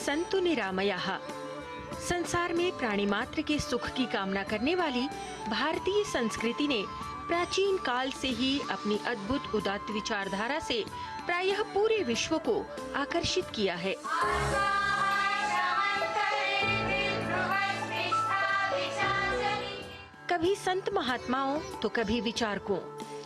सन्तु निरामयाः। संसार में प्राणी मात्र के सुख की कामना करने वाली भारतीय संस्कृति ने प्राचीन काल से ही अपनी अद्भुत उदात्त विचारधारा से प्रायः पूरे विश्व को आकर्षित किया है। कभी संत महात्माओं तो कभी विचारकों,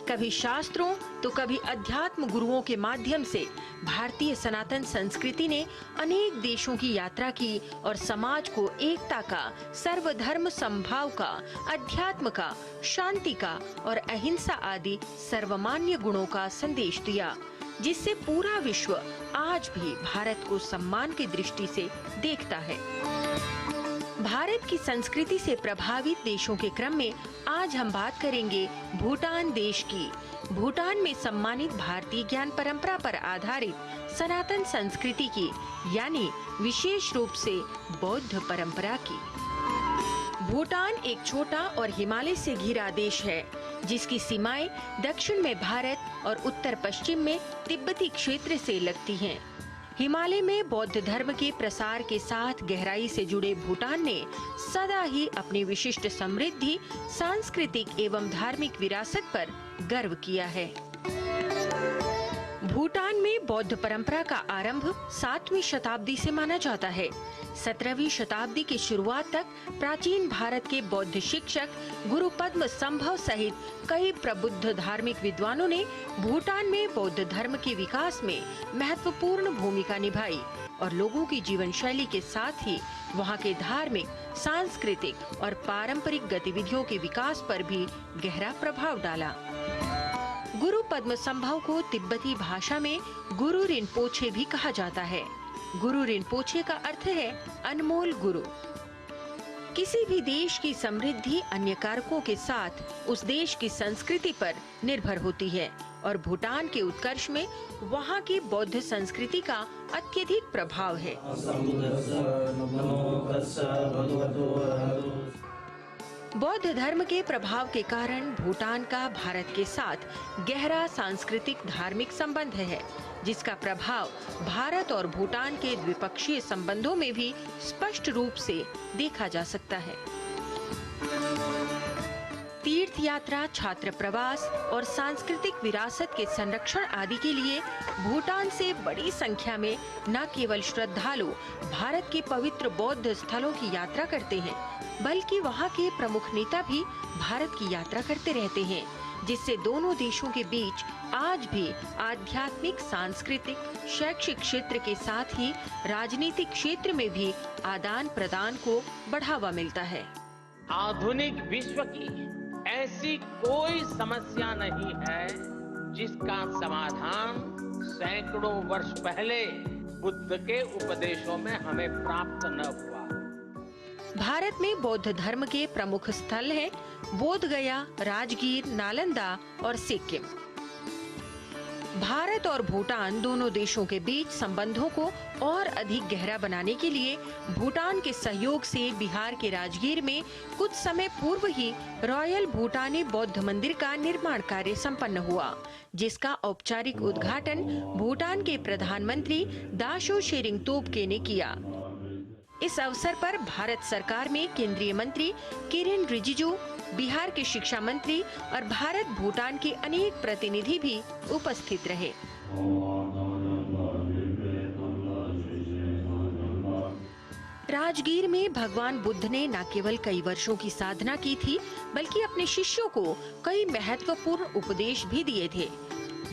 कभी शास्त्रों तो कभी अध्यात्म गुरुओं के माध्यम से भारतीय सनातन संस्कृति ने अनेक देशों की यात्रा की और समाज को एकता का, सर्वधर्म समभाव का, अध्यात्म का, शांति का और अहिंसा आदि सर्वमान्य गुणों का संदेश दिया, जिससे पूरा विश्व आज भी भारत को सम्मान की दृष्टि से देखता है। भारत की संस्कृति से प्रभावित देशों के क्रम में आज हम बात करेंगे भूटान देश की। भूटान में सम्मानित भारतीय ज्ञान परंपरा पर आधारित सनातन संस्कृति की, यानी विशेष रूप से बौद्ध परंपरा की। भूटान एक छोटा और हिमालय से घिरा देश है, जिसकी सीमाएं दक्षिण में भारत और उत्तर पश्चिम में तिब्बती क्षेत्र से लगती हैं। हिमालय में बौद्ध धर्म के प्रसार के साथ गहराई से जुड़े भूटान ने सदा ही अपनी विशिष्ट समृद्धि, सांस्कृतिक एवं धार्मिक विरासत पर गर्व किया है। भूटान में बौद्ध परंपरा का आरंभ 7वीं शताब्दी से माना जाता है। 17वीं शताब्दी की शुरुआत तक प्राचीन भारत के बौद्ध शिक्षक गुरु पद्म संभव सहित कई प्रबुद्ध धार्मिक विद्वानों ने भूटान में बौद्ध धर्म के विकास में महत्वपूर्ण भूमिका निभाई और लोगों की जीवन शैली के साथ ही वहां के धार्मिक, सांस्कृतिक और पारंपरिक गतिविधियों के विकास पर भी गहरा प्रभाव डाला। गुरु पद्म संभव को तिब्बती भाषा में गुरु रिनपोछे भी कहा जाता है। गुरु रिनपोछे का अर्थ है अनमोल गुरु। किसी भी देश की समृद्धि अन्य कारकों के साथ उस देश की संस्कृति पर निर्भर होती है और भूटान के उत्कर्ष में वहाँ की बौद्ध संस्कृति का अत्यधिक प्रभाव है। बौद्ध धर्म के प्रभाव के कारण भूटान का भारत के साथ गहरा सांस्कृतिक धार्मिक संबंध है, जिसका प्रभाव भारत और भूटान के द्विपक्षीय संबंधों में भी स्पष्ट रूप से देखा जा सकता है। तीर्थ यात्रा, छात्र प्रवास और सांस्कृतिक विरासत के संरक्षण आदि के लिए भूटान से बड़ी संख्या में न केवल श्रद्धालु भारत के पवित्र बौद्ध स्थलों की यात्रा करते हैं, बल्कि वहाँ के प्रमुख नेता भी भारत की यात्रा करते रहते हैं, जिससे दोनों देशों के बीच आज भी आध्यात्मिक, सांस्कृतिक, शैक्षिक क्षेत्र के साथ ही राजनीतिक क्षेत्र में भी आदान प्रदान को बढ़ावा मिलता है। आधुनिक विश्व की ऐसी कोई समस्या नहीं है जिसका समाधान सैकड़ों वर्ष पहले बुद्ध के उपदेशों में हमें प्राप्त न हुआ। भारत में बौद्ध धर्म के प्रमुख स्थल हैं बोध गया, राजगीर, नालंदा और सिक्किम। भारत और भूटान दोनों देशों के बीच संबंधों को और अधिक गहरा बनाने के लिए भूटान के सहयोग से बिहार के राजगीर में कुछ समय पूर्व ही रॉयल भूटानी बौद्ध मंदिर का निर्माण कार्य संपन्न हुआ, जिसका औपचारिक उद्घाटन भूटान के प्रधानमंत्री दाशो शेरिंग तोब्गे ने किया। इस अवसर पर भारत सरकार में केंद्रीय मंत्री किरेन रिजिजू, बिहार के शिक्षा मंत्री और भारत भूटान के अनेक प्रतिनिधि भी उपस्थित रहे। राजगीर में भगवान बुद्ध ने न केवल कई वर्षों की साधना की थी, बल्कि अपने शिष्यों को कई महत्वपूर्ण उपदेश भी दिए थे।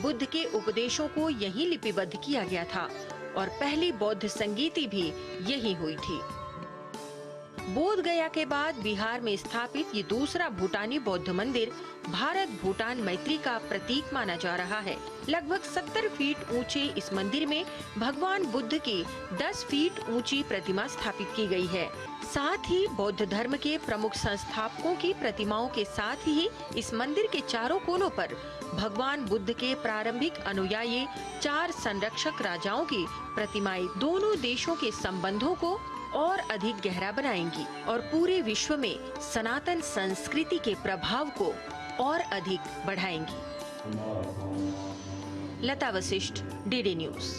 बुद्ध के उपदेशों को यहीं लिपिबद्ध किया गया था और पहली बौद्ध संगीति भी यही हुई थी। बोध गया के बाद बिहार में स्थापित ये दूसरा भूटानी बौद्ध मंदिर भारत भूटान मैत्री का प्रतीक माना जा रहा है। लगभग 70 फीट ऊंचे इस मंदिर में भगवान बुद्ध की 10 फीट ऊंची प्रतिमा स्थापित की गई है। साथ ही बौद्ध धर्म के प्रमुख संस्थापकों की प्रतिमाओं के साथ ही इस मंदिर के चारों कोनों पर भगवान बुद्ध के प्रारंभिक अनुयायी 4 संरक्षक राजाओं की प्रतिमाएं दोनों देशों के संबंधों को और अधिक गहरा बनाएंगी और पूरे विश्व में सनातन संस्कृति के प्रभाव को और अधिक बढ़ाएंगी। लता वशिष्ठ, डीडी न्यूज़।